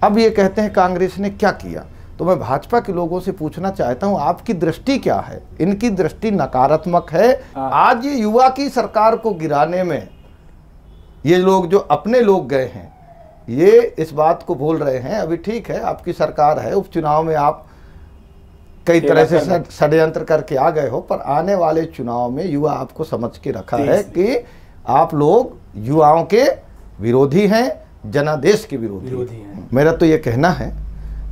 अब ये कहते हैं कांग्रेस ने क्या किया। तो मैं भाजपा के लोगों से पूछना चाहता हूं, आपकी दृष्टि क्या है? इनकी दृष्टि नकारात्मक है। आज ये युवा की सरकार को गिराने में ये लोग जो अपने लोग गए हैं, ये इस बात को भूल रहे हैं। अभी ठीक है, आपकी सरकार है, उपचुनाव में आप कई तरह से षड्यंत्र करके आ गए हो, पर आने वाले चुनाव में युवा आपको समझ के रखा है कि आप लोग युवाओं के विरोधी हैं, जनादेश के विरोधी हैं। मेरा तो ये कहना है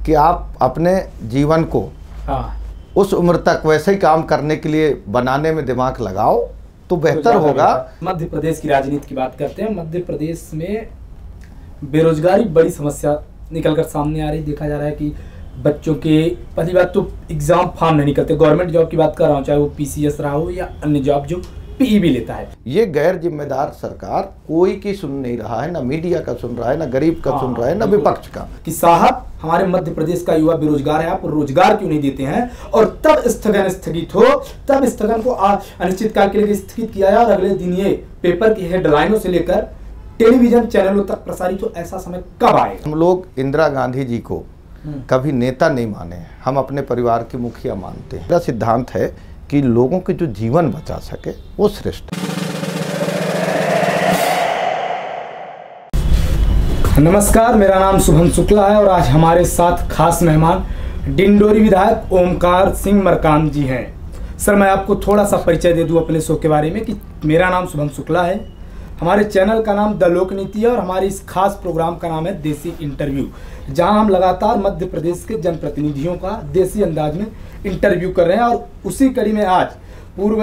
कि आप अपने जीवन को उस उम्र तक वैसे ही काम करने के लिए बनाने में दिमाग लगाओ तो बेहतर होगा। मध्य प्रदेश की राजनीति की बात करते हैं। मध्य प्रदेश में बेरोजगारी बड़ी समस्या निकलकर सामने आ रही। देखा जा रहा है कि बच्चों के पहली बात तो एग्जाम फॉर्म नहीं निकलते। गवर्नमेंट जॉब की बात कर रहा हूँ, चाहे वो पीसीएस रहा हो या अन्य जॉब जो पीई भी लेता है। ये गैर जिम्मेदार सरकार कोई की सुन नहीं रहा है, ना मीडिया का सुन रहा है, ना गरीब का सुन रहा है, ना विपक्ष का। कि साहब हमारे मध्य प्रदेश का युवा बेरोजगार है, आप रोजगार क्यों नहीं देते हैं? और तब स्थगन स्थगित हो, तब स्थगन को अनिश्चितकाल के लिए स्थगित किया जाए और अगले दिन ये पेपर की हेडलाइनों से लेकर टेलीविजन चैनलों तक प्रसारित हो। ऐसा समय कब आएगा? हम लोग इंदिरा गांधी जी को कभी नेता नहीं माने, हम अपने परिवार की मुखिया मानते हैं। मेरा सिद्धांत है कि लोगों के जो जीवन बचा सके वो श्रेष्ठ। नमस्कार, मेरा नाम शुभम शुक्ला है और आज हमारे साथ खास मेहमान डिंडोरी विधायक ओमकार सिंह मरकाम जी हैं। सर, मैं आपको थोड़ा सा परिचय दे दूं अपने शो के बारे में कि मेरा नाम शुभम शुक्ला है, हमारे चैनल का नाम द लोक नीति है और हमारे इस खास प्रोग्राम का नाम है देसी इंटरव्यू, जहां हम लगातार मध्य प्रदेश के जनप्रतिनिधियों का देसी अंदाज में इंटरव्यू कर रहे हैं। और उसी कड़ी में आज पूर्व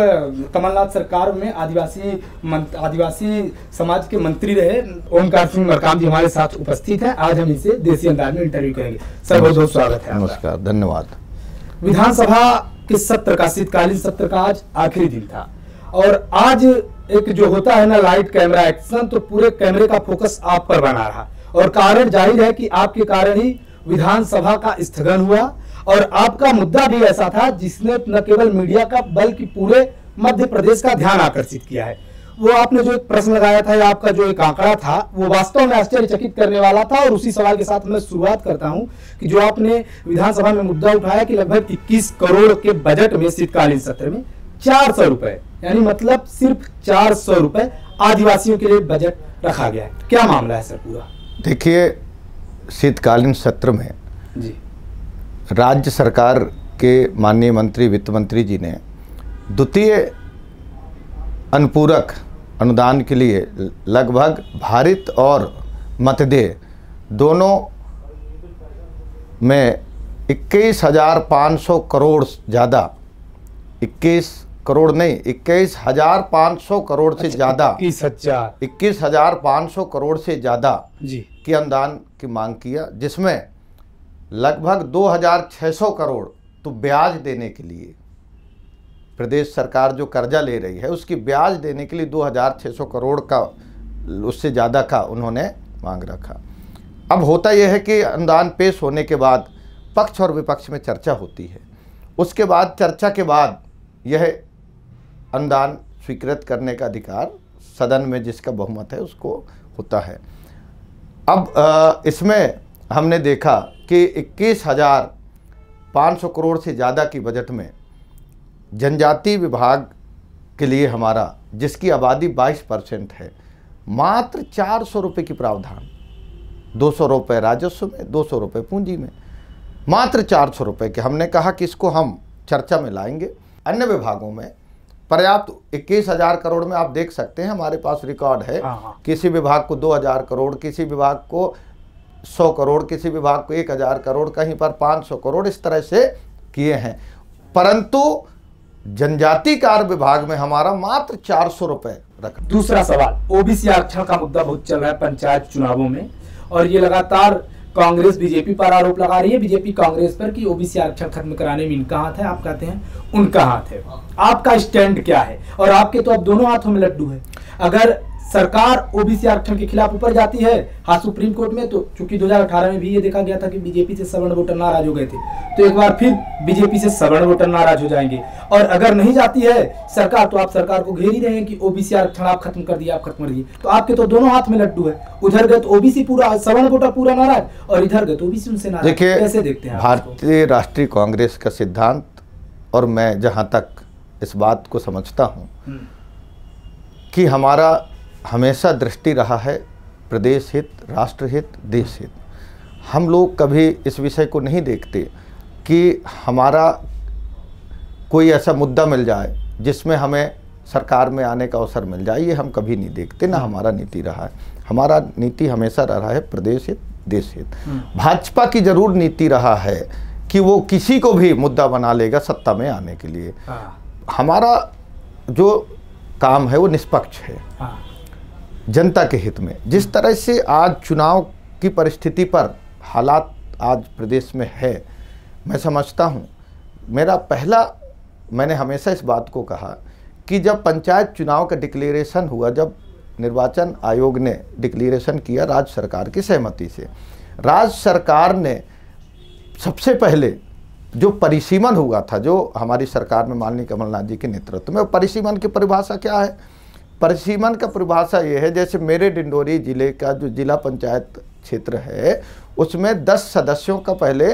कमलनाथ सरकार में आदिवासी समाज के मंत्री रहे ओमकार सिंह मरकाम जी हमारे साथ उपस्थित हैं। आज हम इसे देसी अंदाज में इंटरव्यू करेंगे। सर, बहुत बहुत स्वागत है। नमस्कार, धन्यवाद। विधानसभा के सत्र का, शीतकालीन सत्र का आज आखिरी दिन था और आज एक जो होता है ना लाइट कैमरा एक्शन, तो पूरे कैमरे का फोकस आप पर बना रहा और कारण जाहिर है कि आपके कारण ही विधानसभा का स्थगन हुआ। और आपका मुद्दा भी ऐसा था जिसने न केवल मीडिया का बल्कि पूरे मध्य प्रदेश का ध्यान आकर्षित किया है। वो आपने जो एक प्रश्न लगाया था या आपका जो एक आंकड़ा था वो वास्तव में आश्चर्यचकित करने वाला था। और उसी सवाल के साथ मैं शुरुआत करता हूं कि जो आपने विधानसभा में मुद्दा उठाया कि लगभग 21 करोड़ के बजट में शीतकालीन सत्र में 400 रुपए, यानी मतलब सिर्फ 400 रुपए आदिवासियों के लिए बजट रखा गया है। क्या मामला है सर पूरा? देखिए, शीतकालीन सत्र में जी राज्य सरकार के माननीय मंत्री वित्त मंत्री जी ने द्वितीय अनुपूरक अनुदान के लिए लगभग भारित और मतदेय दोनों में 21,500 करोड़ ज़्यादा, 21 करोड़ नहीं 21,500 करोड़ से ज़्यादा, 21,500 करोड़ से ज़्यादा की अनुदान की मांग किया, जिसमें लगभग 2,600 करोड़ तो ब्याज देने के लिए प्रदेश सरकार जो कर्जा ले रही है उसकी ब्याज देने के लिए 2,600 करोड़ का, उससे ज़्यादा का उन्होंने मांग रखा। अब होता यह है कि अनुदान पेश होने के बाद पक्ष और विपक्ष में चर्चा होती है, उसके बाद चर्चा के बाद यह अनुदान स्वीकृत करने का अधिकार सदन में जिसका बहुमत है उसको होता है। अब इसमें हमने देखा कि 21,500 करोड़ से ज़्यादा की बजट में जनजाति विभाग के लिए हमारा, जिसकी आबादी 22% है, मात्र 400 रुपये की प्रावधान, 200 रुपये राजस्व में, 200 रुपये पूंजी में, मात्र 400 रुपये के। हमने कहा कि इसको हम चर्चा में लाएंगे। अन्य विभागों में पर्याप्त 21,000 करोड़ में आप देख सकते हैं, हमारे पास रिकॉर्ड है, किसी विभाग को 2,000 करोड़, किसी विभाग को 100 करोड़, किसी विभाग को 1,000 करोड़, कहीं पर 500 करोड़, इस तरह से किए हैं। परंतु जनजाति कार्य विभाग में हमारा मात्र 400 रुपये रखा। दूसरा सवाल, ओबीसी आरक्षण का मुद्दा बहुत चल रहा है पंचायत चुनावों में और ये लगातार कांग्रेस बीजेपी पर आरोप लगा रही है, बीजेपी कांग्रेस पर, कि ओबीसी आरक्षण खत्म कराने में इनका हाथ है। आप कहते हैं उनका हाथ है। आपका स्टैंड क्या है? और आपके तो अब दोनों हाथों में लड्डू है। अगर सरकार ओबीसी आरक्षण के खिलाफ ऊपर जाती है हाँ सुप्रीम कोर्ट में, तो चूंकि 2018 में भी ये देखा गया था कि बीजेपी से सवर्ण वोटर नाराज हो गए थे, तो एक बार फिर बीजेपी से सवर्ण वोटर नाराज हो जाएंगे। और अगर नहीं जाती है सरकार तो आप सरकार को घेर ही रहे हैं कि ओबीसी आरक्षण आप खत्म कर दिए, आप खत्म कर दिए। तो आपके तो दोनों हाथ में लड्डू है, उधर गए तो ओबीसी पूरा सवर्ण वोटर पूरा नाराज और इधर गए तो ओबीसी उनसे नाराज। कैसे देखते हैं भारतीय राष्ट्रीय कांग्रेस का सिद्धांत, और मैं जहां तक इस बात को समझता हूं कि हमारा हमेशा दृष्टि रहा है प्रदेश हित, राष्ट्र हित, देश हित। हम लोग कभी इस विषय को नहीं देखते कि हमारा कोई ऐसा मुद्दा मिल जाए जिसमें हमें सरकार में आने का अवसर मिल जाए, ये हम कभी नहीं देखते, ना हमारा नीति रहा है। हमारा नीति हमेशा रहा है प्रदेश हित, देश हित। भाजपा की जरूर नीति रहा है कि वो किसी को भी मुद्दा बना लेगा सत्ता में आने के लिए। हमारा जो काम है वो निष्पक्ष है, जनता के हित में। जिस तरह से आज चुनाव की परिस्थिति पर हालात आज प्रदेश में है, मैं समझता हूँ, मैंने हमेशा इस बात को कहा कि जब पंचायत चुनाव का डिक्लेरेशन हुआ, जब निर्वाचन आयोग ने डिक्लेरेशन किया राज्य सरकार की सहमति से, राज्य सरकार ने सबसे पहले जो परिसीमन हुआ था, जो हमारी सरकार में माननीय कमलनाथ जी के नेतृत्व में, परिसीमन की परिभाषा क्या है? परिसीमन का परिभाषा ये है, जैसे मेरे डिंडोरी जिले का जो जिला पंचायत क्षेत्र है उसमें 10 सदस्यों का पहले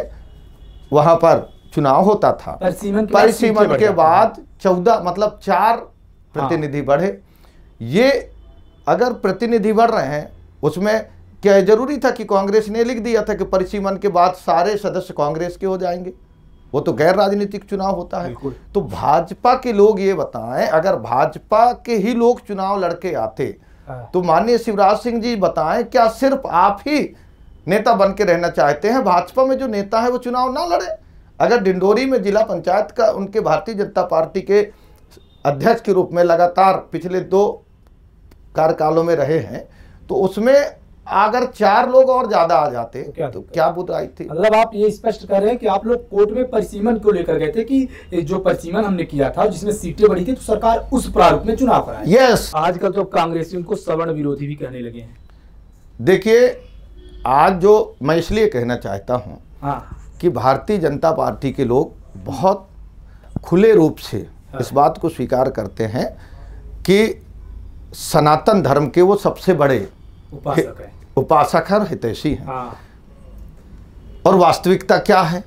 वहाँ पर चुनाव होता था। परिसीमन के बाद 14 मतलब 4 प्रतिनिधि बढ़े। ये अगर प्रतिनिधि बढ़ रहे हैं उसमें क्या जरूरी था कि कांग्रेस ने लिख दिया था कि परिसीमन के बाद सारे सदस्य कांग्रेस के हो जाएंगे? वो तो गैर राजनीतिक चुनाव होता है। तो भाजपा के लोग ये बताएं, अगर भाजपा के ही लोग चुनाव लड़के आते तो माननीय शिवराज सिंह जी बताएं, क्या सिर्फ आप ही नेता बन के रहना चाहते हैं? भाजपा में जो नेता है वो चुनाव ना लड़े? अगर डिंडोरी में जिला पंचायत का उनके भारतीय जनता पार्टी के अध्यक्ष के रूप में लगातार पिछले 2 कार्यकालों में रहे हैं, तो उसमें अगर 4 लोग और ज्यादा आ जाते तो क्या बुराई थी? मतलब आप ये स्पष्ट कर रहे हैं कि आप लोग कोर्ट में परिसीमन को लेकर गए थे कि जो परिसीमन हमने किया था जिसमें सीटें बढ़ी थी तो सरकार उस प्रारूप में चुनाव कराए। यस। आजकल तो कांग्रेसियों को सवर्ण विरोधी भी कहने लगे हैं। देखिए, आज जो मैं इसलिए कहना चाहता हूँ कि भारतीय जनता पार्टी के लोग बहुत खुले रूप से इस बात को स्वीकार करते हैं कि सनातन धर्म के वो सबसे बड़े उपासक और हितैषी हैं। और वास्तविकता क्या है?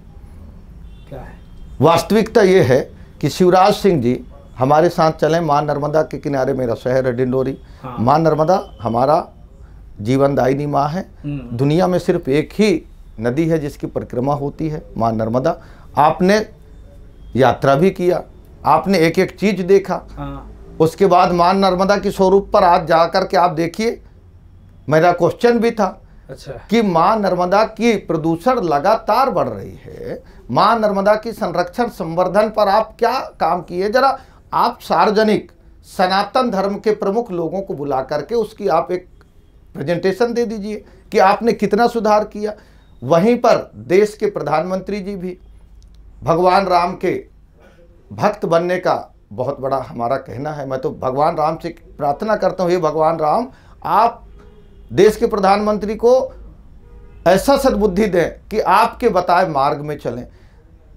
वास्तविकता ये है कि शिवराज सिंह जी हमारे साथ चलें। मां नर्मदा के किनारे मेरा शहर है डिंडोरी। मां नर्मदा हमारा जीवनदायिनी माँ है। दुनिया में सिर्फ एक ही नदी है जिसकी परिक्रमा होती है, मां नर्मदा। आपने यात्रा भी किया, आपने एक एक चीज देखा। उसके बाद मां नर्मदा की स्वरूप पर आज जाकर के आप देखिए, मेरा क्वेश्चन भी था कि मां नर्मदा की प्रदूषण लगातार बढ़ रही है, मां नर्मदा की संरक्षण संवर्धन पर आप क्या काम किए? जरा आप सार्वजनिक सनातन धर्म के प्रमुख लोगों को बुला करके उसकी आप एक प्रेजेंटेशन दे दीजिए कि आपने कितना सुधार किया। वहीं पर देश के प्रधानमंत्री जी भी भगवान राम के भक्त बनने का बहुत बड़ा हमारा कहना है। मैं तो भगवान राम से प्रार्थना करता हूँ, हे भगवान राम, आप देश के प्रधानमंत्री को ऐसा सद्बुद्धि दें कि आपके बताए मार्ग में चलें।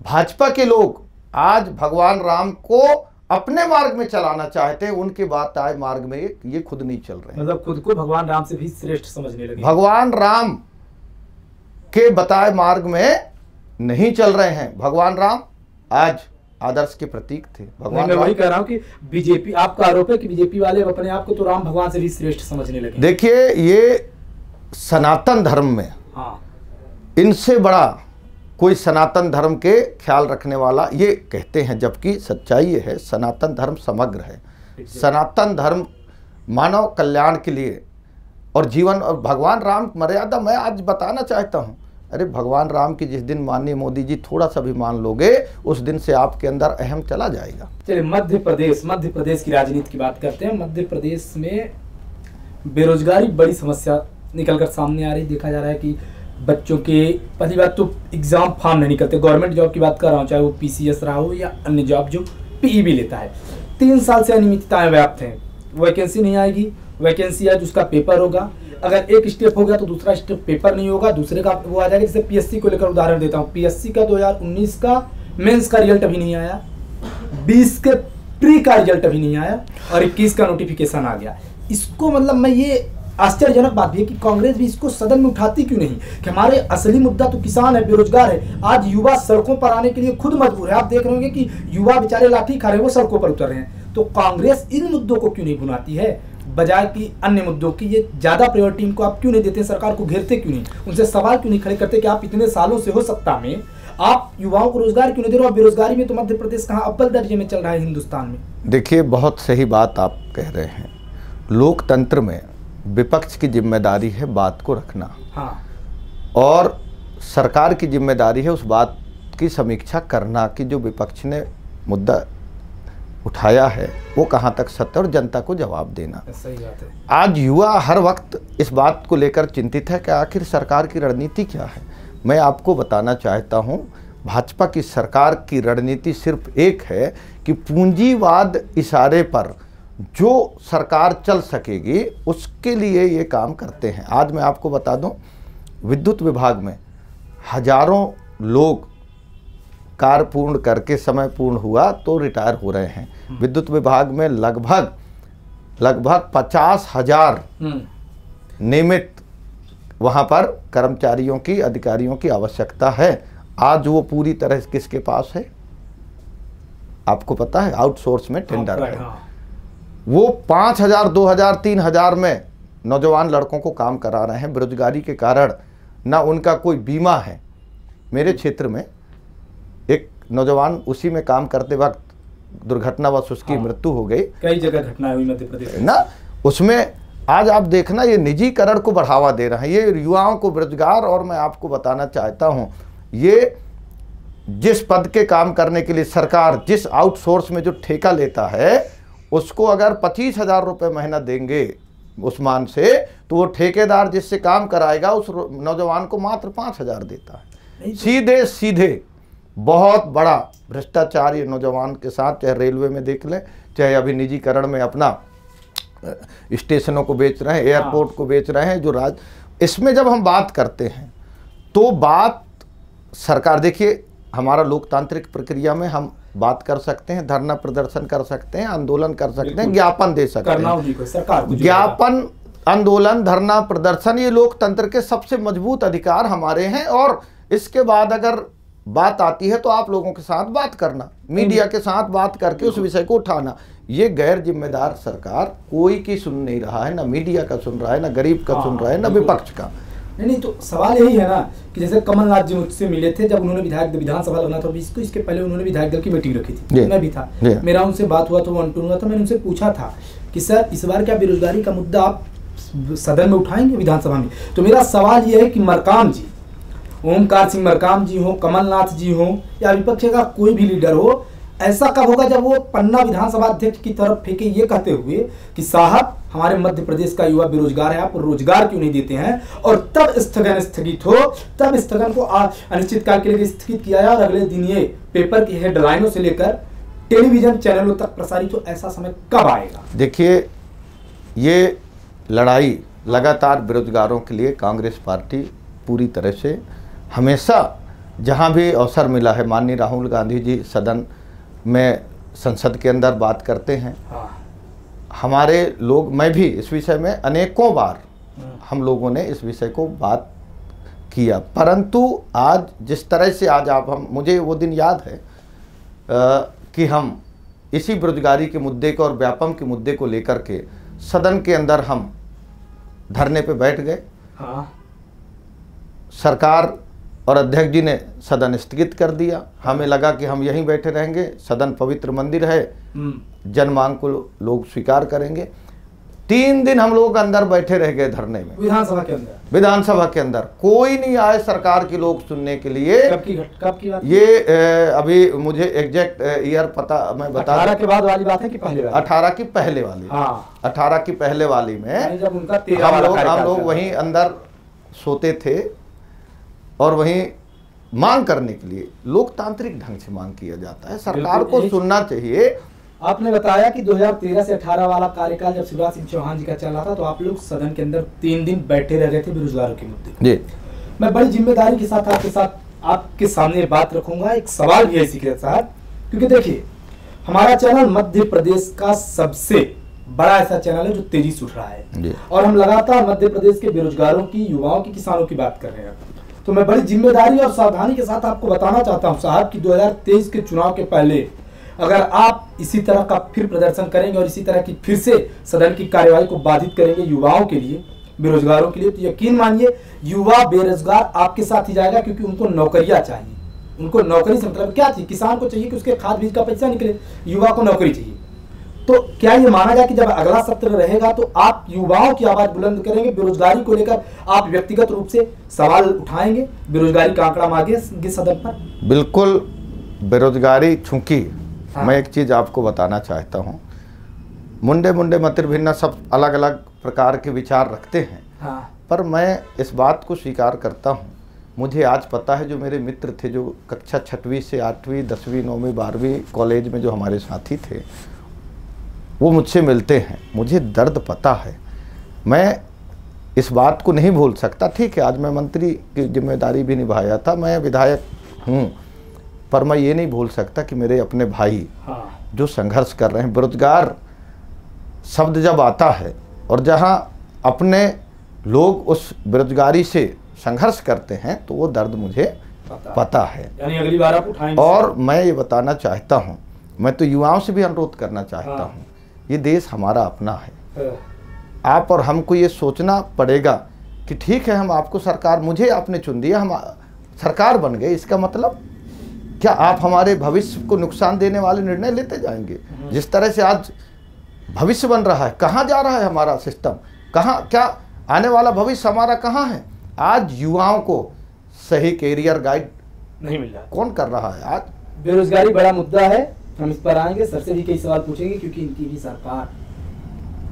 भाजपा के लोग आज भगवान राम को अपने मार्ग में चलाना चाहते हैं, उनके बताए मार्ग में ये खुद नहीं चल रहे हैं। मतलब खुद को भगवान राम से भी श्रेष्ठ समझने लगे। भगवान राम के बताए मार्ग में नहीं चल रहे हैं। भगवान राम आज आदर्श के प्रतीक थे। भगवान मैं वही कह रहा हूं कि बीजेपी, आपका आरोप है कि बीजेपी वाले अपने आप को तो राम भगवान से भी श्रेष्ठ समझने लगे। देखिए, ये सनातन धर्म में इनसे बड़ा कोई सनातन धर्म के ख्याल रखने वाला ये कहते हैं, जबकि सच्चाई ये है सनातन धर्म समग्र है। सनातन धर्म मानव कल्याण के लिए और जीवन और भगवान राम मर्यादा मैं आज बताना चाहता हूँ। अरे भगवान राम की जिस दिन माननीय मोदी जी थोड़ा सा भी मान लोगे, उस दिन से आपके अंदर अहम चला जाएगा। चलिए मध्य प्रदेश की राजनीति की बात करते हैं। मध्य प्रदेश में बेरोजगारी बड़ी समस्या निकलकर सामने आ रही। देखा जा रहा है कि बच्चों के, पहली बात तो एग्जाम फॉर्म नहीं निकलते। गवर्नमेंट जॉब की बात कर रहा हूँ, चाहे वो PCS रहा हो या अन्य जॉब जो PE भी लेता है। 3 साल से अनियमितताएं व्याप्त हैं, वैकेंसी नहीं आएगी, वैकेंसी है जिसका पेपर होगा, अगर एक स्टेप हो गया तो दूसरा स्टेप पेपर नहीं होगा, दूसरे का वो आ जाएगा। जैसे पीएससी को लेकर उदाहरण देता हूँ, पीएससी का 2019 का मेंस का रिजल्ट अभी नहीं आया, 20 के प्री का रिजल्ट अभी नहीं आया और 21 का नोटिफिकेशन आ गया। इसको मतलब मैं ये आश्चर्यजनक बात भी है कि कांग्रेस भी इसको सदन में उठाती क्यों नहीं, कि हमारे असली मुद्दा तो किसान है, बेरोजगार है। आज युवा सड़कों पर आने के लिए खुद मजबूर है। आप देख रहे होंगे कि युवा बेचारे लाठी खा रहे हैं, वो सड़कों पर उतर रहे हैं। तो कांग्रेस इन मुद्दों को क्यों नहीं भुनाती है, बजाय कि अन्य मुद्दों की ये ज्यादा प्रायोरिटी इनको आप क्यों नहीं देते, सरकार को घेरते क्यों नहीं, उनसे सवाल क्यों नहीं खड़े करते कि आप इतने सालों से हो सत्ता में, आप युवाओं को रोजगार क्यों नहीं दे रहे हो। बेरोजगारी में तो मध्य प्रदेश कहाँ अव्वल दर्जे में चल रहा है हिंदुस्तान में। देखिए, बहुत सही बात आप कह रहे हैं। लोकतंत्र में विपक्ष की जिम्मेदारी है बात को रखना, हाँ, और सरकार की जिम्मेदारी है उस बात की समीक्षा करना कि जो विपक्ष ने मुद्दा उठाया है वो कहाँ तक सत्य, और जनता को जवाब देना। सही बात है। आज युवा हर वक्त इस बात को लेकर चिंतित है कि आखिर सरकार की रणनीति क्या है। मैं आपको बताना चाहता हूँ, भाजपा की सरकार की रणनीति सिर्फ एक है कि पूंजीवाद इशारे पर जो सरकार चल सकेगी उसके लिए ये काम करते हैं। आज मैं आपको बता दूं, विद्युत विभाग में हजारों लोग कार्य पूर्ण करके समय पूर्ण हुआ तो रिटायर हो रहे हैं। विद्युत विभाग में लगभग 50,000 नियमित वहाँ पर कर्मचारियों की, अधिकारियों की आवश्यकता है। आज वो पूरी तरह से किसके पास है आपको पता है, आउटसोर्स में टेंडर है। वो 5,000, 2,000, 3,000 में नौजवान लड़कों को काम करा रहे हैं। बेरोजगारी के कारण ना उनका कोई बीमा है। मेरे क्षेत्र में एक नौजवान उसी में काम करते वक्त दुर्घटनावश उसकी मृत्यु हो गई। कई जगह घटना हुई मध्य प्रदेश में ना, उसमें आज आप देखना ये निजीकरण को बढ़ावा दे रहे हैं, ये युवाओं को बेरोजगार। और मैं आपको बताना चाहता हूं, ये जिस पद के काम करने के लिए सरकार जिस आउटसोर्स में जो ठेका लेता है उसको अगर 25,000 रुपये महीना देंगे उस मान से, तो वो ठेकेदार जिससे काम कराएगा उस नौजवान को मात्र 5,000 देता है। सीधे सीधे बहुत बड़ा भ्रष्टाचार ये नौजवान के साथ, चाहे रेलवे में देख लें, चाहे अभी निजीकरण में अपना स्टेशनों को बेच रहे हैं, एयरपोर्ट को बेच रहे हैं, जो इसमें जब हम बात करते हैं तो बात सरकार, देखिए हमारा लोकतांत्रिक प्रक्रिया में हम बात कर सकते हैं, धरना प्रदर्शन कर सकते हैं, आंदोलन कर सकते हैं, ज्ञापन दे सकते हैं। ज्ञापन, आंदोलन, धरना प्रदर्शन ये लोकतंत्र के सबसे मजबूत अधिकार हमारे हैं। और इसके बाद अगर बात आती है तो आप लोगों के साथ बात करना, मीडिया के साथ बात करके उस विषय को उठाना। ये गैर जिम्मेदार सरकार कोई की सुन नहीं रहा है, ना मीडिया का सुन रहा है, ना गरीब का सुन रहा है, ना विपक्ष का। नहीं, तो सवाल यही है ना कि जैसे कमलनाथ जी मुझसे मिले थे जब उन्होंने विधानसभा लगना था, इसके पहले उन्होंने विधायक दल की मीटिंग रखी थी, मैं भी था, मेरा उनसे बात हुआ तो 1-2 हुआ था। मैंने उनसे पूछा था कि सर इस बार क्या बेरोजगारी का मुद्दा आप सदन में उठाएंगे विधानसभा में? तो मेरा सवाल ये है कि मरकाम जी, ओमकार सिंह मरकाम जी हो, कमलनाथ जी हो, या विपक्ष का कोई भी लीडर हो, ऐसा कब होगा जब वो पन्ना विधानसभा अध्यक्ष की तरफ फेंके ये कहते हुए कि साहब हमारे मध्य प्रदेश का युवा बेरोजगार है, आप रोजगार क्यों नहीं देते हैं? और तब स्थगन स्थगित हो, तब स्थगन को अनिश्चितकाल के लिए स्थगित किया जाए और अगले दिन ये पेपर की हेडलाइनों से लेकर टेलीविजन चैनलों तक प्रसारित हो। ऐसा समय कब आएगा? देखिए, ये लड़ाई लगातार बेरोजगारों के लिए कांग्रेस पार्टी पूरी तरह से हमेशा जहां भी अवसर मिला है, माननीय राहुल गांधी जी सदन में, संसद के अंदर बात करते हैं। हमारे लोग, मैं भी इस विषय में अनेकों बार हम लोगों ने इस विषय को बात किया, परंतु आज जिस तरह से आज मुझे वो दिन याद है कि हम इसी बेरोजगारी के मुद्दे को और व्यापम के मुद्दे को लेकर के सदन के अंदर हम धरने पे बैठ गए। सरकार और अध्यक्ष जी ने सदन स्थगित कर दिया। हमें लगा कि हम यहीं बैठे रहेंगे, सदन पवित्र मंदिर है, जनमांग को लोग स्वीकार करेंगे। 3 दिन हम लोग अंदर बैठे रह गए धरने में, विधानसभा के अंदर कोई नहीं आए सरकार के लोग सुनने के लिए। कब की बात? ये अभी मुझे एग्जैक्ट ईयर पता, मैं बता 18 के बाद वाली बात है कि पहले वाली? 18 की पहले वाली। 18 की पहले वाली में जब उनका हम लोग वहीं अंदर सोते थे और वहीं मांग करने के लिए लोकतांत्रिक ढंग से मांग किया जाता है। सरकार को सुनना चाहिए, आपने बताया कि 2013 से 18 वाला कार्यकाल जब शिवराज सिंह चौहान जी का चल रहा था तो आप लोग सदन के अंदर 3 दिन बैठे रह रहे थे बेरोजगारों के मुद्दे जी। मैं बड़ी जिम्मेदारी के साथ आपके सामने बात रखूंगा। एक सवाल भी है इसी के साथ, क्योंकि देखिए हमारा चैनल मध्य प्रदेश का सबसे बड़ा ऐसा चैनल है जो तेजी से उठ रहा है और हम लगातार मध्य प्रदेश के बेरोजगारों की, युवाओं की, किसानों की बात कर रहे हैं। तो मैं बड़ी जिम्मेदारी और सावधानी के साथ आपको बताना चाहता हूं साहब कि 2023 के चुनाव के पहले अगर आप इसी तरह का फिर प्रदर्शन करेंगे और इसी तरह की फिर से सदन की कार्यवाही को बाधित करेंगे युवाओं के लिए, बेरोजगारों के लिए, तो यकीन मानिए युवा बेरोजगार आपके साथ ही जाएगा, क्योंकि उनको नौकरियां चाहिए। उनको नौकरी से मतलब क्या चाहिए? किसान को चाहिए कि उसके खाद बीज का पैसा निकले, युवा को नौकरी चाहिए। तो क्या ये माना जाए कि जब अगला सत्र रहेगा तो आप युवाओं की आवाज बुलंद करेंगे, बेरोजगारी को लेकर आप व्यक्तिगत रूप से सवाल उठाएंगे, बेरोजगारी का आंकड़ा मांगेंगे सदन पर? बिल्कुल। बेरोजगारी चूंकि मैं एक चीज आपको बताना चाहता हूँ, मुंडे मतिर्भिन्ना सब अलग अलग प्रकार के विचार रखते हैं, पर मैं इस बात को स्वीकार करता हूँ। मुझे आज पता है जो मेरे मित्र थे, जो कक्षा 6वीं से 8वीं 10वीं 9वीं 12वीं कॉलेज में जो हमारे साथी थे, वो मुझसे मिलते हैं, मुझे दर्द पता है। मैं इस बात को नहीं भूल सकता। ठीक है, आज मैं मंत्री की जिम्मेदारी भी निभाया था, मैं विधायक हूँ, पर मैं ये नहीं भूल सकता कि मेरे अपने भाई जो संघर्ष कर रहे हैं। बेरोजगार शब्द जब आता है और जहाँ अपने लोग उस बेरोजगारी से संघर्ष करते हैं तो वो दर्द मुझे पता है। यानी अगली बार आप उठाएंगे। और मैं ये बताना चाहता हूँ, मैं तो युवाओं से भी अनुरोध करना चाहता हूँ, ये देश हमारा अपना है। आप और हमको ये सोचना पड़ेगा कि ठीक है, हम आपको सरकार, मुझे आपने चुन दिया, हम सरकार बन गए, इसका मतलब क्या आप हमारे भविष्य को नुकसान देने वाले निर्णय लेते जाएंगे? जिस तरह से आज भविष्य बन रहा है, कहाँ जा रहा है हमारा सिस्टम, कहाँ, क्या आने वाला भविष्य हमारा कहाँ है? आज युवाओं को सही कैरियर गाइड नहीं मिल रहा, कौन कर रहा है? आज बेरोजगारी बड़ा मुद्दा है, हम इस पर आएंगे, सर से भी कई सवाल पूछेंगे, क्योंकि इनकी भी सरकार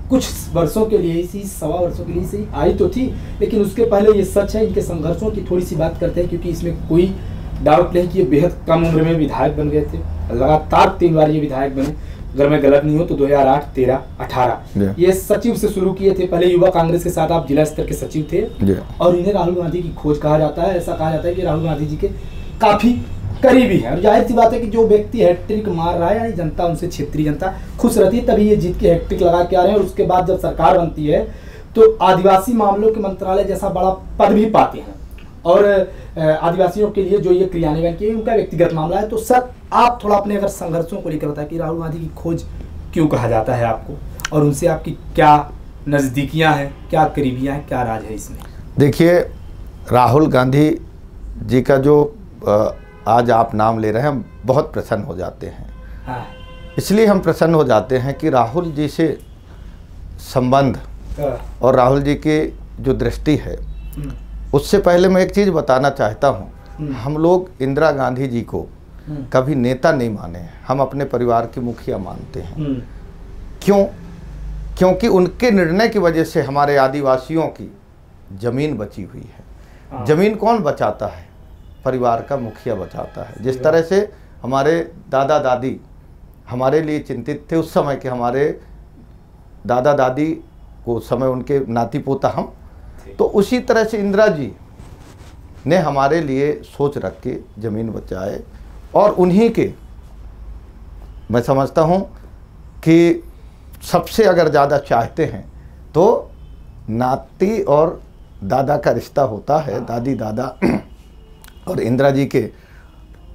कुछ वर्षों के लिए इसी 1.25 वर्षों के लिए सही आई तो थी, लेकिन उसके पहले ये सच है, इनके संघर्षों की थोड़ी सी बात करते हैं, क्योंकि इसमें कोई डाउट नहीं कि ये बेहद कम उम्र में विधायक बन गए थे। लगातार 3 बार ये विधायक बने, अगर मैं गलत नहीं हूँ तो 2008, 13, 18 ये सचिव से शुरू किए थे। पहले युवा कांग्रेस के साथ आप जिला स्तर के सचिव थे और इन्हें राहुल गांधी की खोज कहा जाता है। ऐसा कहा जाता है कि राहुल गांधी जी के काफी करीबी है, और जाहिर सी बात है कि जो व्यक्ति हैट्रिक मार रहा है, यानी जनता उनसे, क्षेत्रीय जनता खुश रहती है, तभी ये जीत के हैट्रिक लगा के आ रहे हैं। और उसके बाद जब सरकार बनती है तो आदिवासी मामलों के मंत्रालय जैसा बड़ा पद भी पाते हैं, और आदिवासियों के लिए जो ये क्रियान्वयन किए उनका व्यक्तिगत मामला है। तो सर आप थोड़ा अपने अगर संघर्षों को लेकर बताएं कि राहुल गांधी की खोज क्यों कहा जाता है आपको, और उनसे आपकी क्या नज़दीकियां हैं, क्या करीबियां हैं, क्या राज है इसमें? देखिए, राहुल गांधी जी का जो आज आप नाम ले रहे हैं, हम बहुत प्रसन्न हो जाते हैं। इसलिए हम प्रसन्न हो जाते हैं कि राहुल जी से संबंध और राहुल जी की जो दृष्टि है, उससे पहले मैं एक चीज़ बताना चाहता हूँ। हम लोग इंदिरा गांधी जी को कभी नेता नहीं माने, हम अपने परिवार की मुखिया मानते हैं। क्यों? क्योंकि उनके निर्णय की वजह से हमारे आदिवासियों की ज़मीन बची हुई है। ज़मीन कौन बचाता है? परिवार का मुखिया बचाता है। जिस तरह से हमारे दादा दादी हमारे लिए चिंतित थे उस समय के, हमारे दादा दादी को समय उनके नाती पोता हम, तो उसी तरह से इंदिरा जी ने हमारे लिए सोच रख के ज़मीन बचाए। और उन्हीं के मैं समझता हूँ कि सबसे अगर ज़्यादा चाहते हैं तो नाती और दादा का रिश्ता होता है, दादी दादा, और इंदिरा जी के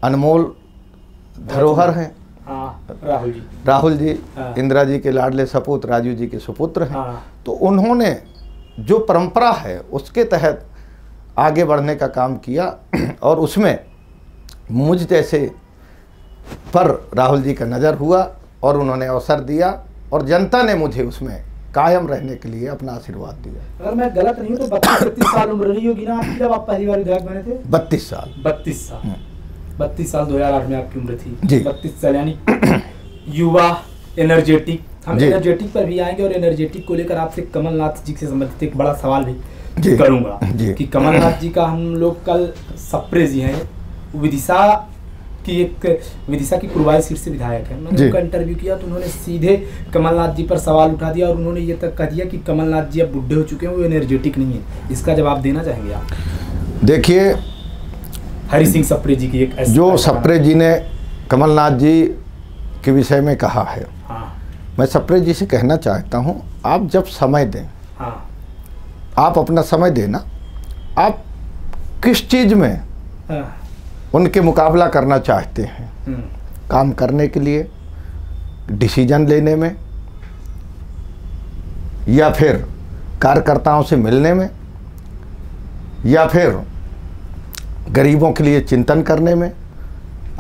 अनमोल धरोहर हैं। राहुल जी इंदिरा जी के लाडले सपूत, राजू जी के सुपुत्र हैं। तो उन्होंने जो परंपरा है उसके तहत आगे बढ़ने का काम किया, और उसमें मुझ जैसे पर राहुल जी का नज़र हुआ और उन्होंने अवसर दिया, और जनता ने मुझे उसमें कायम रहने के लिए अपना आशीर्वाद दिया। अगर मैं गलत नहीं हूँ तो 32 साल उम्र रही होगी ना आपकी जब आप पहली बार विधायक बने थे? 32 साल। 32 साल 2008 में आपकी उम्र थी जी। 32 साल, यानी युवा, एनर्जेटिक। हम एनर्जेटिक पर भी आएंगे, और एनर्जेटिक को लेकर आपसे कमलनाथ जी से संबंधित एक बड़ा सवाल भी करूंगा कि कमलनाथ जी का हम लोग कल सप्रे जी हैं, विदिशा कि एक विदिशा की कुरवाई सीट से विधायक है, मैंने उनका इंटरव्यू किया तो उन्होंने सीधे कमलनाथ जी पर सवाल उठा दिया और उन्होंने ये तक कह दिया कि कमलनाथ जी अब बुढ़े हो चुके हैं, वो एनर्जेटिक नहीं है। इसका जवाब देना चाहेंगे आप? देखिए, हरि सिंह सप्रे जी की एक जो सप्रे जी ने कमलनाथ जी के विषय में कहा है, हाँ, मैं सप्रे जी से कहना चाहता हूँ, आप जब समय दें, हाँ, आप अपना समय देना, आप किस चीज़ में हाँ, उनके मुकाबला करना चाहते हैं? काम करने के लिए, डिसीजन लेने में, या फिर कार्यकर्ताओं से मिलने में, या फिर गरीबों के लिए चिंतन करने में?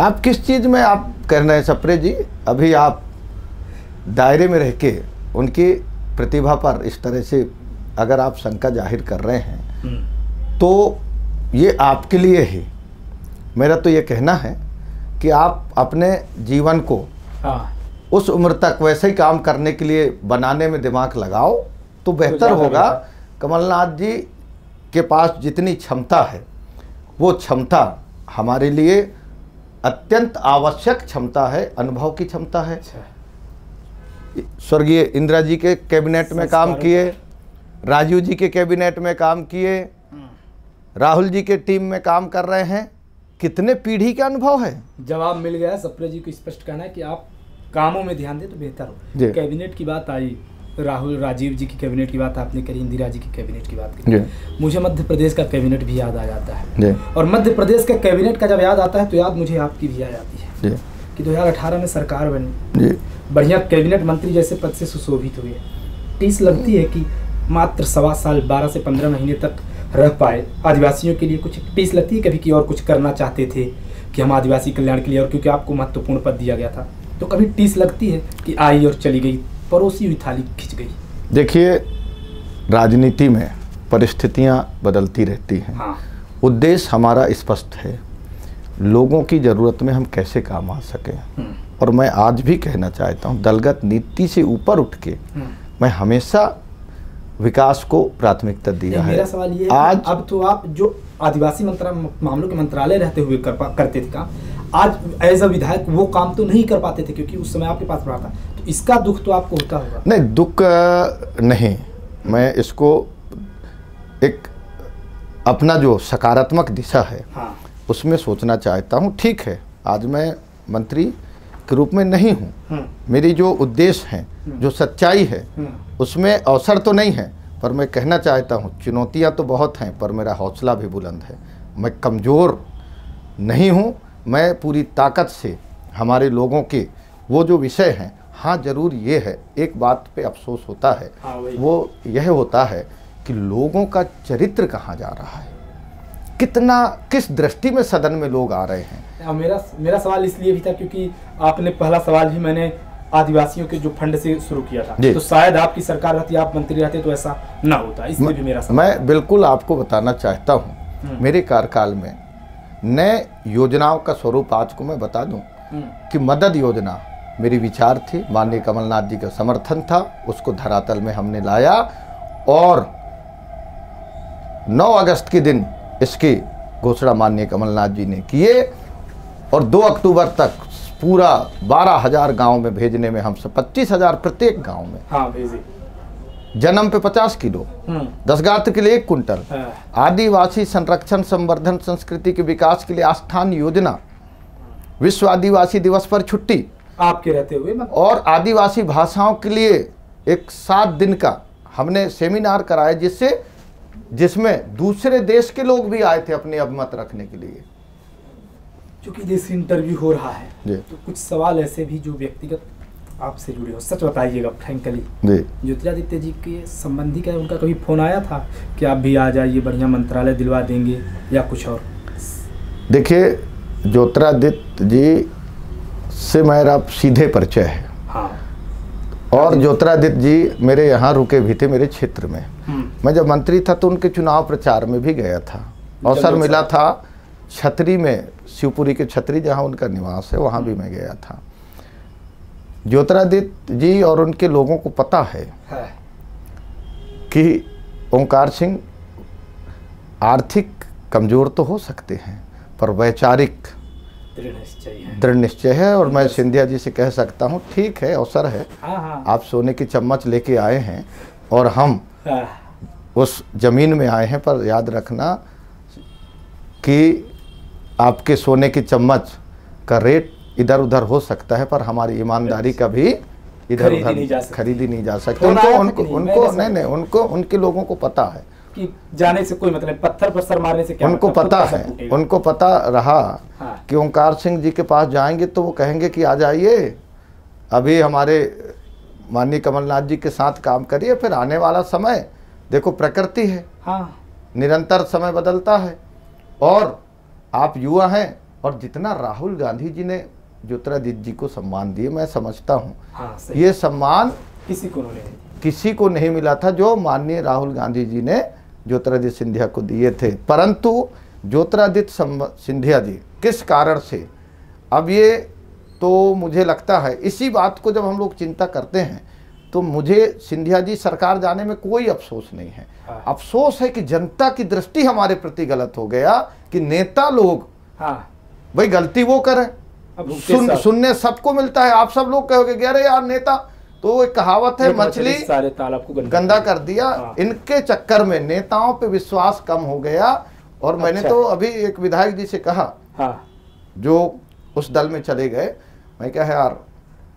आप किस चीज़ में आप कह रहे हैं सप्रे जी? अभी आप दायरे में रह के उनकी प्रतिभा पर इस तरह से अगर आप शंका जाहिर कर रहे हैं तो ये आपके लिए ही, मेरा तो ये कहना है कि आप अपने जीवन को उस उम्र तक वैसे ही काम करने के लिए बनाने में दिमाग लगाओ तो बेहतर होगा। कमलनाथ जी के पास जितनी क्षमता है वो क्षमता हमारे लिए अत्यंत आवश्यक क्षमता है, अनुभव की क्षमता है। स्वर्गीय इंदिरा जी के कैबिनेट में काम किए, राजीव जी के कैबिनेट में काम किए, राहुल जी के टीम में काम कर रहे हैं, कितने पीढ़ी का अनुभव है। जवाब मिल गया। सप्रे जी को स्पष्ट कहना है कि आप कामों में ध्यान दें तो बेहतर हो। कैबिनेट की बात आई, राहुल राजीव जी की कैबिनेट की बात आपने करी, इंदिरा जी की कैबिनेट की बात करी, मुझे मध्य प्रदेश का कैबिनेट भी याद आ जाता है। और मध्य प्रदेश के कैबिनेट का जब याद आता है तो याद मुझे आपकी भी आ जाती है कि 2018 में सरकार बनी, बढ़िया कैबिनेट मंत्री जैसे पद से सुशोभित हुए। टीस लगती है कि मात्र 1.25 साल 12 से 15 महीने तक रह पाए, आदिवासियों के लिए कुछ टीस लगती है कभी कि और कुछ करना चाहते थे कि हम आदिवासी कल्याण के लिए, और क्योंकि आपको महत्वपूर्ण पद दिया गया था तो कभी टीस लगती है कि आई और चली गई, परोसी हुई थाली खिंच गई? देखिए, राजनीति में परिस्थितियां बदलती रहती हैं। हाँ। उद्देश्य हमारा स्पष्ट है, लोगों की ज़रूरत में हम कैसे काम आ सकें। और मैं आज भी कहना चाहता हूं, दलगत नीति से ऊपर उठ के मैं हमेशा विकास को प्राथमिकता दिया है। मेरा सवाल ये है आज अब तो आप जो आदिवासी मामलों के मंत्रालय रहते हुए करते थे काम, आज एज अ विधायक वो काम तो नहीं कर पाते थे क्योंकि उस समय आपके पास बड़ा था, तो इसका दुख तो आपको होता होगा? नहीं, दुख नहीं, मैं इसको एक अपना जो सकारात्मक दिशा है हाँ। उसमें सोचना चाहता हूँ। ठीक है, आज मैं मंत्री के रूप में नहीं हूँ, मेरी जो उद्देश्य है, जो सच्चाई है, उसमें अवसर तो नहीं है, पर मैं कहना चाहता हूँ चुनौतियाँ तो बहुत हैं, पर मेरा हौसला भी बुलंद है। मैं कमज़ोर नहीं हूँ, मैं पूरी ताकत से हमारे लोगों के वो जो विषय हैं, हाँ ज़रूर ये है, एक बात पे अफसोस होता है, हाँ, वो यह होता है कि लोगों का चरित्र कहाँ जा रहा है, कितना किस दृष्टि में सदन में लोग आ रहे हैं। मेरा सवाल इसलिए भी था क्योंकि आपने पहला सवाल ही मैंने आदिवासियों के जो फंड से शुरू किया था, तो शायद आपकी सरकार रहती, आप मंत्री रहते तो ऐसा ना होता, इसलिए भी मेरा सवाल। मैं बिल्कुल आपको बताना चाहता हूँ, मेरे कार्यकाल में नए योजनाओं का स्वरूप आज को मैं बता दूं कि मदद योजना मेरी विचार थी, माननीय कमलनाथ जी का समर्थन था, उसको धरातल में हमने लाया और 9 अगस्त के दिन इसकी घोषणा माननीय कमलनाथ जी ने किए और 2 अक्टूबर तक पूरा 12,000 गांव में भेजने में हम 25,000 प्रत्येक गांव में। हाँ, भेजे। जन्म पे 50 किलो, 10 गात्र के लिए 1 कुंटल, आदिवासी संरक्षण संवर्धन संस्कृति के विकास के लिए आस्थान योजना, विश्व आदिवासी दिवस पर छुट्टी आपके रहते हुए, और आदिवासी भाषाओं के लिए एक 7 दिन का हमने सेमिनार कराया जिसमें दूसरे देश के लोग भी आए थे अपने अभिमत रखने के लिए। क्योंकि जैसे इंटरव्यू हो रहा है तो कुछ सवाल ऐसे भी जो व्यक्तिगत आपसे जुड़े हो, सच बताइएगा फ्रैंकली। ज्योतिरादित्य जी के संबंधी का उनका कभी फोन आया था कि आप भी आ जाइए, बढ़िया मंत्रालय दिलवा देंगे या कुछ और? देखिए, ज्योतिरादित्य जी से मेरा सीधे परिचय है। हाँ। और ज्योतिरादित्य जी मेरे यहाँ रुके भी थे, मेरे क्षेत्र में। मैं जब मंत्री था तो उनके चुनाव प्रचार में भी गया था, अवसर मिला था। छतरी में, शिवपुरी के छतरी जहाँ उनका निवास है, वहाँ भी मैं गया था। ज्योतिरादित्य जी और उनके लोगों को पता है कि ओंकार सिंह आर्थिक कमज़ोर तो हो सकते हैं पर वैचारिक दृढ़ निश्चय है। और मैं सिंधिया जी से कह सकता हूँ, ठीक है, अवसर है, आप सोने की चम्मच लेके आए हैं और हम उस जमीन में आए हैं, पर याद रखना कि आपके सोने की चम्मच का रेट इधर उधर हो सकता है, पर हमारी ईमानदारी का भी इधर उधर खरीदी नहीं जा सकती। उनको उनके लोगों को पता है कि जाने से कोई मतलब, पत्थर पर सर मारने से क्या उनको मतलब, पता है, उनको पता रहा कि ओंकार सिंह जी के पास जाएंगे तो वो कहेंगे कि आ जाइए, अभी हमारे माननीय कमलनाथ जी के साथ काम करिए, फिर आने वाला समय देखो, प्रकृति है, निरंतर समय बदलता है। और आप युवा हैं, और जितना राहुल गांधी जी ने ज्योतिरादित्य जी को सम्मान दिए, मैं समझता हूँ ये सम्मान किसी को नहीं मिला था जो माननीय राहुल गांधी जी ने ज्योतिरादित्य सिंधिया को दिए थे। परंतु ज्योतिरादित्य सिंधिया जी किस कारण से, अब ये तो मुझे लगता है, इसी बात को जब हम लोग चिंता करते हैं तो मुझे सिंधिया जी सरकार जाने में कोई अफसोस नहीं है। अफसोस है कि जनता की दृष्टि हमारे प्रति गलत हो गया, कि नेता लोग भाई गलती वो करें, सुनने सबको मिलता है, आप सब लोग कहोगे कि अरे यार नेता, तो एक कहावत है, मछली सारे तालाब को गंदा कर दिया। इनके चक्कर में नेताओं पे विश्वास कम हो गया। और मैंने तो अभी एक विधायक जी से कहा, जो उस दल में चले गए, मैं क्या है यार,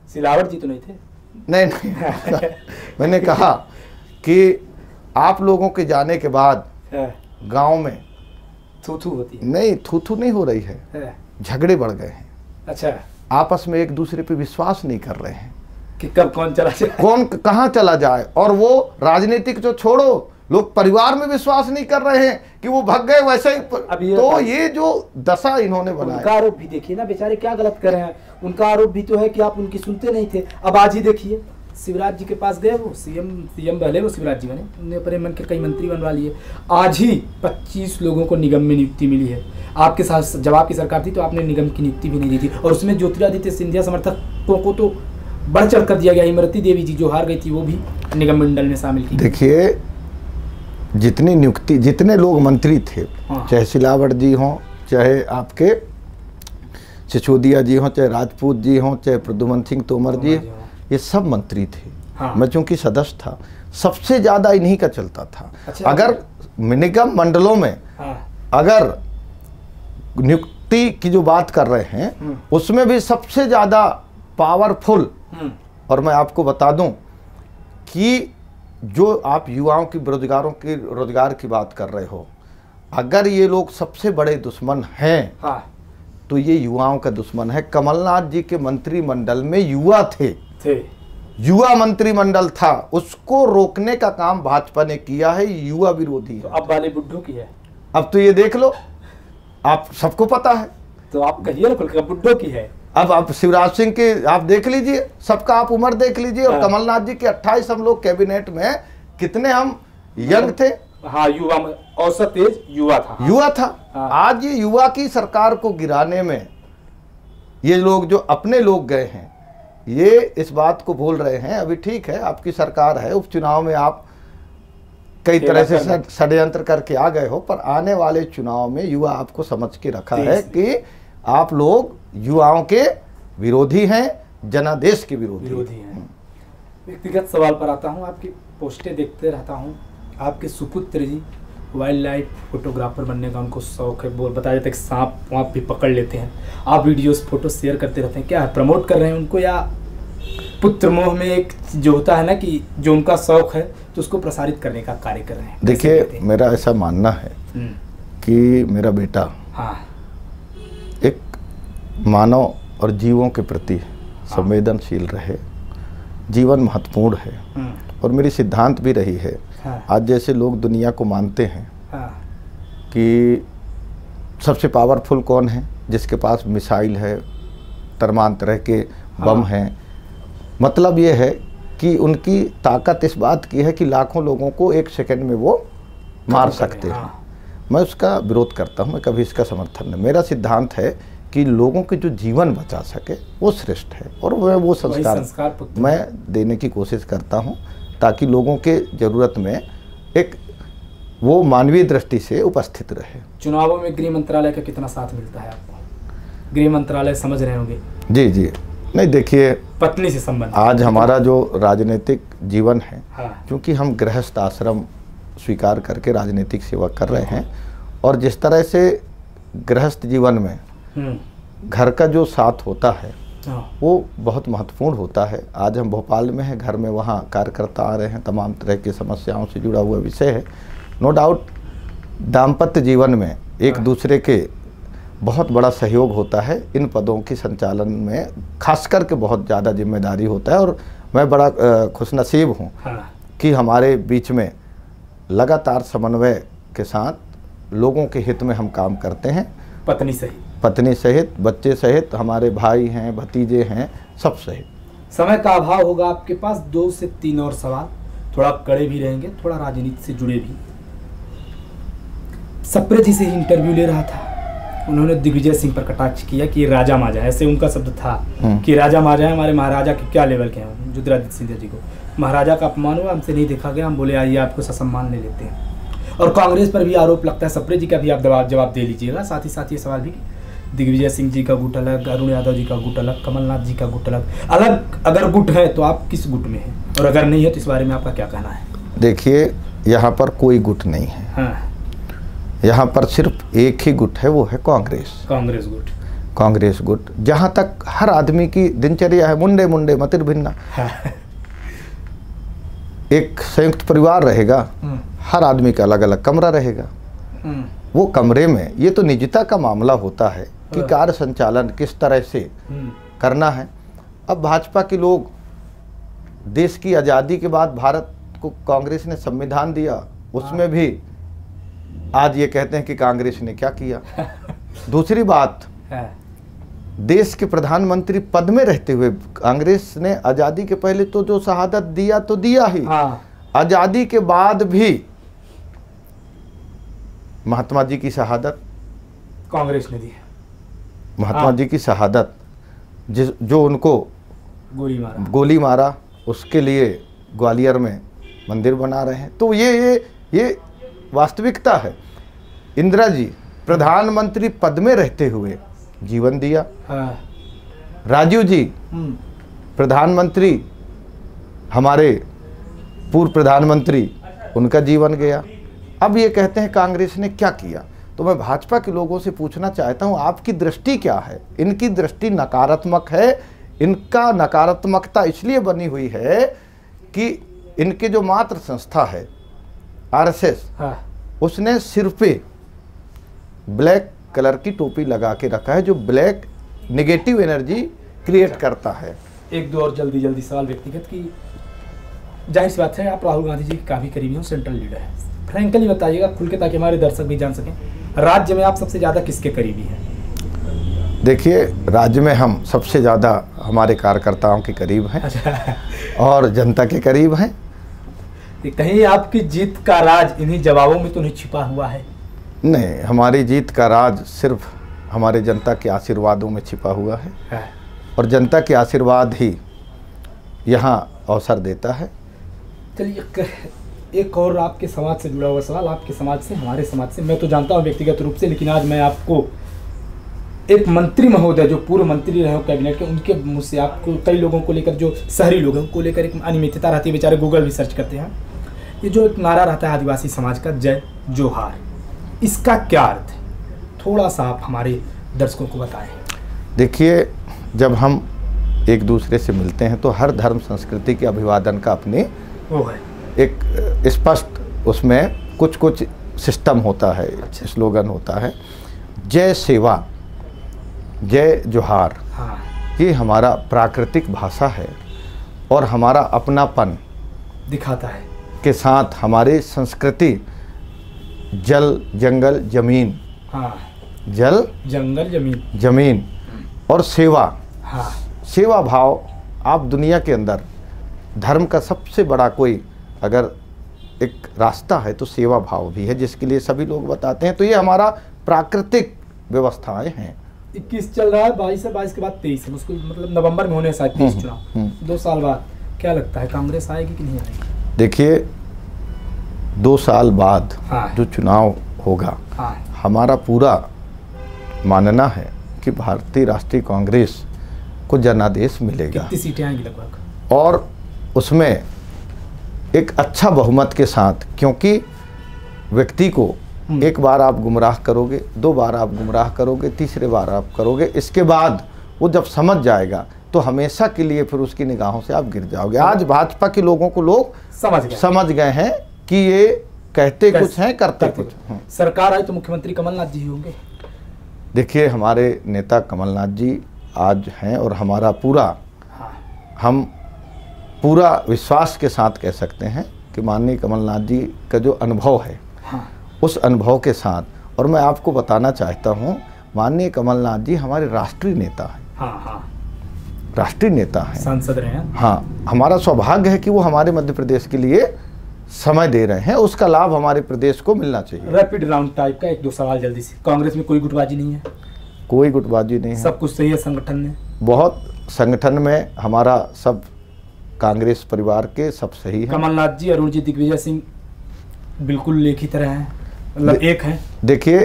सिलावट जी तो नहीं थे? नहीं मैंने कहा कि आप लोगों के जाने के बाद गांव में थू-थू होती है। नहीं, थू-थू नहीं हो रही है, झगड़े बढ़ गए हैं। अच्छा, आपस में एक दूसरे पे विश्वास नहीं कर रहे हैं कि कब कौन चला जाए, कौन कहाँ चला जाए। और वो राजनीतिक जो छोड़ो, लोग परिवार में विश्वास नहीं कर रहे हैं कि वो भाग गए वैसे ही। तो ये जो दशा इन्होंने बनाया, उनका आरोप भी देखिए ना, बेचारे क्या गलत कर रहे हैं। उनका आरोप भी तो है कि आप उनकी सुनते नहीं थे। अब आज ही देखिए, शिवराज जी के पास गए, वो सीएम पहले वो शिवराज जी बने, उन्होंने अपने मन के कई मंत्री बनवा लिए। आज ही 25 लोगों को निगम में नियुक्ति मिली है। आपके साथ जब आपकी सरकार थी तो आपने निगम की नियुक्ति भी नहीं दी थी, और उसमें ज्योतिरादित्य सिंधिया समर्थकों को तो बढ़ चढ़ कर दिया गया। इमरती देवी जी जो हार गई थी, वो भी निगम मंडल में शामिल की। देखिए, जितनी नियुक्ति, जितने लोग मंत्री थे, चाहे सिलावट जी हों, चाहे आपके सिसोदिया जी हों, चाहे राजपूत जी हों, चाहे प्रद्युमन सिंह तोमर जी, ये सब मंत्री थे। मैं चूंकि सदस्य था, सबसे ज्यादा इन्हीं का चलता था। अच्छा, अगर निगम मंडलों में अगर नियुक्ति की जो बात कर रहे हैं, उसमें भी सबसे ज्यादा पावरफुल, और मैं आपको बता दूं कि जो आप युवाओं की रोजगार की बात कर रहे हो, अगर ये लोग सबसे बड़े दुश्मन हैं, तो ये युवाओं का दुश्मन है। कमलनाथ जी के मंत्रिमंडल में युवा थे, युवा मंत्रिमंडल था, उसको रोकने का काम भाजपा ने किया है, युवा विरोधी है। तो अब वाले बुड्ढों की है। अब तो ये देख लो, आप सबको पता है, तो आप कहिए ना खुलकर, बुड्ढों की है। अब आप शिवराज सिंह के आप देख लीजिए, सबका आप उम्र देख लीजिए, और कमलनाथ जी के 28 हम लोग कैबिनेट में, कितने हम यंग थे। हाँ, युवा, औसत एज युवा था। आज ये युवा की सरकार को गिराने में ये लोग, जो अपने लोग गए हैं, ये इस बात को भूल रहे हैं। अभी ठीक है, आपकी सरकार है, उपचुनाव में आप कई तरह से षड्यंत्र करके आ गए हो, पर आने वाले चुनाव में युवा आपको समझ के रखा है कि आप लोग युवाओं के विरोधी हैं, जनादेश के विरोधी हैं। व्यक्तिगत सवाल पर आता हूं, आपकी पोस्टें देखते रहता हूं, आपके सुपुत्र जी वाइल्ड लाइफ फोटोग्राफर बनने का उनको शौक है, बताया जाता है कि सांप वाँप भी पकड़ लेते हैं। आप वीडियोस फोटो शेयर करते रहते हैं, क्या प्रमोट कर रहे हैं उनको, या पुत्र मोह में एक जो होता है ना कि जो उनका शौक है तो उसको प्रसारित करने का कार्य कर रहे हैं? देखिए, मेरा ऐसा मानना है कि मेरा बेटा एक मानव और जीवों के प्रति संवेदनशील रहे। जीवन महत्वपूर्ण है, और मेरी सिद्धांत भी रही है। आज जैसे लोग दुनिया को मानते हैं कि सबसे पावरफुल कौन है, जिसके पास मिसाइल है, तमाम तरह के बम हैं, मतलब ये है कि उनकी ताकत इस बात की है कि लाखों लोगों को एक सेकंड में वो मार सकते हैं। मैं उसका विरोध करता हूँ, मैं कभी इसका समर्थन नहीं। मेरा सिद्धांत है कि लोगों के जो जीवन बचा सके वो श्रेष्ठ है, और वो संस्कार मैं देने की कोशिश करता हूँ, ताकि लोगों के ज़रूरत में एक वो मानवीय दृष्टि से उपस्थित रहे। चुनावों में गृह मंत्रालय का कितना साथ मिलता है आपको? गृह मंत्रालय समझ रहे होंगे। जी जी, नहीं देखिए, पत्नी से संबंध आज हमारा जो राजनीतिक जीवन है, हाँ। क्योंकि हम गृहस्थ आश्रम स्वीकार करके राजनीतिक सेवा कर रहे हैं, और जिस तरह से गृहस्थ जीवन में घर का जो साथ होता है वो बहुत महत्वपूर्ण होता है। आज हम भोपाल में हैं, घर में वहाँ कार्यकर्ता आ रहे हैं, तमाम तरह की समस्याओं से जुड़ा हुआ विषय है। नो डाउट दाम्पत्य जीवन में एक दूसरे के बहुत बड़ा सहयोग होता है। इन पदों की संचालन में खास करके बहुत ज़्यादा जिम्मेदारी होता है, और मैं बड़ा खुशनसीब हूँ कि हमारे बीच में लगातार समन्वय के साथ लोगों के हित में हम काम करते हैं। पत्नी सहित, बच्चे सहित, हमारे भाई हैं, भतीजे हैं, सब सहित। समय का अभाव होगा आपके पास, 2 से 3 और सवाल, थोड़ा कड़े भी रहेंगे, थोड़ा राजनीति से जुड़े भी। सप्रे जी से ही इंटरव्यू ले रहा था, उन्होंने दिग्विजय सिंह पर कटाक्ष किया कि राजा माजा, ऐसे उनका शब्द था कि राजा माजा है, हमारे महाराजा के क्या लेवल के हैं। ज्योतिरादित्य सिंधिया जी को महाराजा का अपमान हुआ, हमसे नहीं देखा गया, हम बोले आइए आपको ससम्मान ले लेते हैं। और कांग्रेस पर भी आरोप लगता है, सप्रे जी का भी आप जवाब दे लीजिएगा। साथ ही साथ ये सवाल भी, दिग्विजय सिंह जी का गुट अलग, अरुण यादव जी का गुट अलग, कमलनाथ जी का गुट अलग अगर गुट है तो आप किस गुट में हैं, और अगर नहीं है तो इस बारे में आपका क्या कहना है? देखिए, यहाँ पर कोई गुट नहीं है। हाँ। यहाँ पर सिर्फ एक ही गुट है, वो है कांग्रेस गुट। जहाँ तक हर आदमी की दिनचर्या है, मुंडे मुंडे मतिर्भिन्ना। हाँ। एक संयुक्त परिवार रहेगा, हर आदमी का अलग अलग कमरा रहेगा। वो कमरे में ये तो निजता का मामला होता है कि कार्य संचालन किस तरह से करना है। अब भाजपा के लोग, देश की आज़ादी के बाद भारत को कांग्रेस ने संविधान दिया, उसमें भी आज ये कहते हैं कि कांग्रेस ने क्या किया। दूसरी बात, देश के प्रधानमंत्री पद में रहते हुए कांग्रेस ने आज़ादी के पहले तो जो शहादत दिया तो दिया ही, आज़ादी के बाद भी महात्मा जी की शहादत कांग्रेस ने दी है। महात्मा जी की शहादत, जो उनको गोली मारा, उसके लिए ग्वालियर में मंदिर बना रहे हैं। तो ये वास्तविकता है। इंदिरा जी प्रधानमंत्री पद में रहते हुए जीवन दिया। राजीव जी प्रधानमंत्री, हमारे पूर्व प्रधानमंत्री, उनका जीवन गया। अब ये कहते हैं कांग्रेस ने क्या किया, तो मैं भाजपा के लोगों से पूछना चाहता हूं, आपकी दृष्टि क्या है? इनकी दृष्टि नकारात्मक है। इनका नकारात्मकता इसलिए बनी हुई है कि इनके जो मातृ संस्था है आरएसएस, उसने सिर पे ब्लैक कलर की टोपी लगा के रखा है, जो ब्लैक नेगेटिव एनर्जी क्रिएट करता है। एक दो और जल्दी सवाल व्यक्तिगत की, जाहिर सी बात है आप राहुल गांधी जी के काफ़ी करीबी हो, सेंट्रल लीडर है, फ्रैंकली बताइएगा खुल के, ताकि हमारे दर्शक भी जान सकें, राज्य में आप सबसे ज़्यादा किसके करीबी हैं? देखिए, राज्य में हम सबसे ज़्यादा हमारे कार्यकर्ताओं के करीब हैं। अच्छा। और जनता के करीब हैं। कहीं आपकी जीत का राज इन्हीं जवाबों में तो नहीं छिपा हुआ है? नहीं, हमारी जीत का राज सिर्फ हमारे जनता के आशीर्वादों में छिपा हुआ है। और जनता के आशीर्वाद ही यहाँ अवसर देता है। चलिए, एक और आपके समाज से जुड़ा हुआ सवाल, आपके समाज से, हमारे समाज से, मैं तो जानता हूँ व्यक्तिगत रूप से, लेकिन आज मैं आपको एक मंत्री महोदय जो पूर्व मंत्री रहे हो कैबिनेट के, उनके मुँह से आपको, कई लोगों को लेकर, जो शहरी लोग हैं उनको लेकर एक अनियमितता रहती है, बेचारे गूगल भी सर्च करते हैं। ये जो एक नारा रहता है आदिवासी समाज का, जय जोहार, इसका क्या अर्थ है? थोड़ा सा आप हमारे दर्शकों को बताएं। देखिए, जब हम एक दूसरे से मिलते हैं तो हर धर्म संस्कृति के अभिवादन का अपनी वो है एक स्पष्ट, उसमें कुछ सिस्टम होता है। अच्छा। स्लोगन होता है, जय सेवा, जय जोहार। हाँ। ये हमारा प्राकृतिक भाषा है और हमारा अपनापन दिखाता है के साथ हमारी संस्कृति, जल जंगल जमीन, हाँ, जल जंगल जमीन और सेवा। हाँ। सेवा भाव, आप दुनिया के अंदर धर्म का सबसे बड़ा कोई अगर एक रास्ता है तो सेवा भाव भी है, जिसके लिए सभी लोग बताते हैं। तो ये हमारा प्राकृतिक व्यवस्थाएं हैं। 21 चल रहा है, 22 है, 22 के बाद 23 है, उसको मतलब नवंबर में होने शायद 23 चुनाव, 2 साल बाद। क्या लगता है कांग्रेस आएगी कि नहीं आएगी? देखिए, 2 साल बाद हाँ। जो चुनाव होगा, हाँ। हमारा पूरा मानना है कि भारतीय राष्ट्रीय कांग्रेस को जनादेश मिलेगा। कितनी सीटें आएंगी लगभग? और उसमें एक अच्छा बहुमत के साथ, क्योंकि व्यक्ति को एक बार आप गुमराह करोगे, 2 बार आप गुमराह करोगे, तीसरे बार आप करोगे, इसके बाद वो जब समझ जाएगा तो हमेशा के लिए फिर उसकी निगाहों से आप गिर जाओगे। आज भाजपा के लोगों को लोग समझ गए हैं कि ये कहते कुछ हैं, करते कुछ। सरकार आई तो मुख्यमंत्री कमलनाथ जी होंगे। देखिए, हमारे नेता कमलनाथ जी आज हैं और हमारा हम पूरा विश्वास के साथ कह सकते हैं कि माननीय कमलनाथ जी का जो अनुभव है, उस अनुभव के साथ, और मैं आपको बताना चाहता हूँ, माननीय कमलनाथ जी हमारे राष्ट्रीय नेता हैं। राष्ट्रीय नेता हैं, सांसद रहे हैं। हाँ, हमारा सौभाग्य है कि वो हमारे मध्य प्रदेश के लिए समय दे रहे हैं, उसका लाभ हमारे प्रदेश को मिलना चाहिए। रैपिड राउंड टाइप का 1-2 सवाल जल्दी से। कांग्रेस में कोई गुटबाजी नहीं है? कोई गुटबाजी नहीं है, सब कुछ सही है संगठन में? बहुत संगठन में हमारा सब कांग्रेस परिवार के सब सही है। कमलनाथ जी, अरुण जी, दिग्विजय सिंह बिल्कुल एक ही तरह हैं, मतलब एक हैं। देखिए,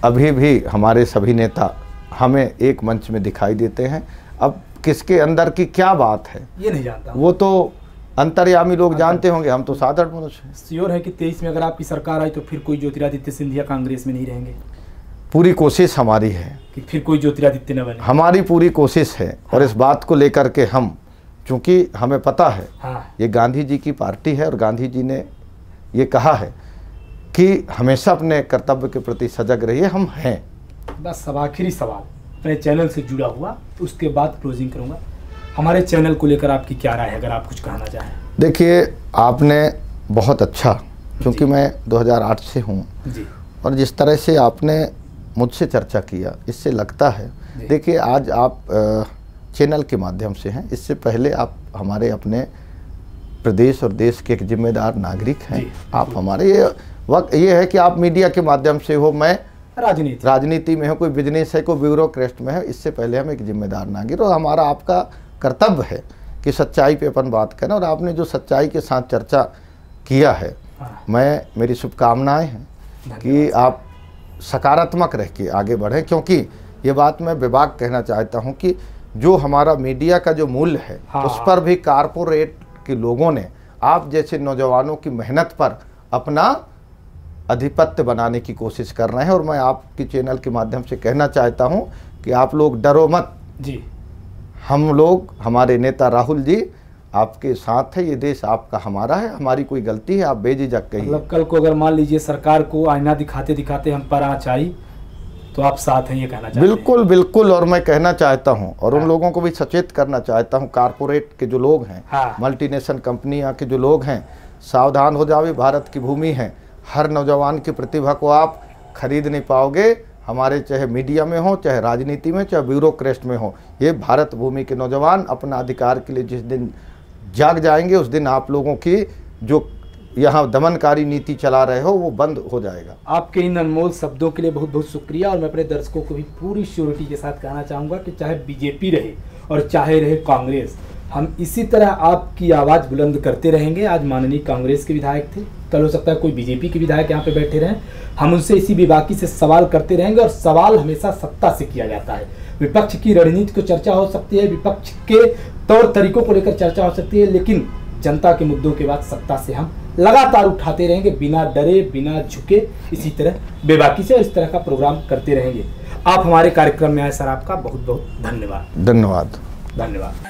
अभी भी हमारे सभी नेता हमें एक मंच में दिखाई देते हैं। अब किसके अंदर की क्या बात है ये नहीं जानता, वो तो अंतर्यामी लोग जानते होंगे, हम तो साधारण मनुष्य हैं। श्योर है कि 23 में अगर आपकी सरकार आई तो फिर कोई ज्योतिरादित्य सिंधिया कांग्रेस में नहीं रहेंगे? पूरी कोशिश हमारी है कि फिर कोई ज्योतिरादित्य न बने। हमारी पूरी कोशिश है। और इस बात को लेकर के हम, चूंकि हमें पता है ये गांधी जी की पार्टी है और गांधी जी ने ये कहा है कि हमेशा अपने कर्तव्य के प्रति सजग रहिए, हम हैं। बस सब आखिरी सवाल अपने चैनल से जुड़ा हुआ, उसके बाद क्लोजिंग करूंगा। हमारे चैनल को लेकर आपकी क्या राय है, अगर आप कुछ कहना चाहें? देखिए, आपने बहुत अच्छा, क्योंकि मैं 2008 से हूँ और जिस तरह से आपने मुझसे चर्चा किया, इससे लगता है, देखिए आज आप चैनल के माध्यम से हैं, इससे पहले आप हमारे अपने प्रदेश और देश के एक जिम्मेदार नागरिक हैं। आप हमारे ये है कि आप मीडिया के माध्यम से हो, मैं राजनीति में हो, कोई बिजनेस है, कोई ब्यूरोक्रेट में है, इससे पहले हम एक जिम्मेदार नागरिक, और हमारा आपका कर्तव्य है कि सच्चाई पे अपन बात करें। और आपने जो सच्चाई के साथ चर्चा किया है, मेरी शुभकामनाएं हैं कि आप सकारात्मक रह के आगे बढ़ें, क्योंकि ये बात मैं बेबाक कहना चाहता हूं कि जो हमारा मीडिया का जो मूल्य है, उस पर भी कारपोरेट के लोगों ने आप जैसे नौजवानों की मेहनत पर अपना आधिपत्य बनाने की कोशिश कर रहे हैं। और मैं आपके चैनल के माध्यम से कहना चाहता हूं कि आप लोग डरो मत जी, हम लोग, हमारे नेता राहुल जी आपके साथ है, ये देश आपका हमारा है, हमारी कोई गलती है आप बेझिझक कहिए। मतलब कल को अगर मान लीजिए सरकार को आईना दिखाते दिखाते हम पर आँच आई तो आप साथ हैं, ये कहना चाहते हैं? बिल्कुल बिल्कुल। और मैं कहना चाहता हूं और उन लोगों को भी सचेत करना चाहता हूं, कारपोरेट के जो लोग हैं, मल्टीनेशनल कंपनियां के जो लोग हैं, सावधान हो जाओ, भारत की भूमि है। हर नौजवान की प्रतिभा को आप खरीद नहीं पाओगे, हमारे चाहे मीडिया में हो, चाहे राजनीति में, चाहे ब्यूरोक्रेट में हो। ये भारत भूमि के नौजवान अपना अधिकार के लिए जिस दिन जाग जाएंगे, उस दिन आप लोगों की जो यहाँ दमनकारी नीति चला रहे हो वो बंद हो जाएगा। आपके इन अनमोल शब्दों के लिए बहुत बहुत शुक्रिया। और मैं अपने दर्शकों को भी पूरी श्योरिटी के साथ कहना चाहूँगा कि चाहे बीजेपी रहे और चाहे रहे कांग्रेस, हम इसी तरह आपकी आवाज़ बुलंद करते रहेंगे। आज माननीय कांग्रेस के विधायक थे, कल हो सकता है कोई बीजेपी के विधायक यहाँ पे बैठे रहें, हम उनसे इसी बेबाकी से सवाल करते रहेंगे। और सवाल हमेशा सत्ता से किया जाता है। विपक्ष की रणनीति को चर्चा हो सकती है, विपक्ष के तौर तरीकों को लेकर चर्चा हो सकती है, लेकिन जनता के मुद्दों के बाद सत्ता से हम लगातार उठाते रहेंगे, बिना डरे, बिना झुके, इसी तरह बेबाकी से, और इस तरह का प्रोग्राम करते रहेंगे। आप हमारे कार्यक्रम में आए सर, आपका बहुत बहुत धन्यवाद। धन्यवाद। धन्यवाद।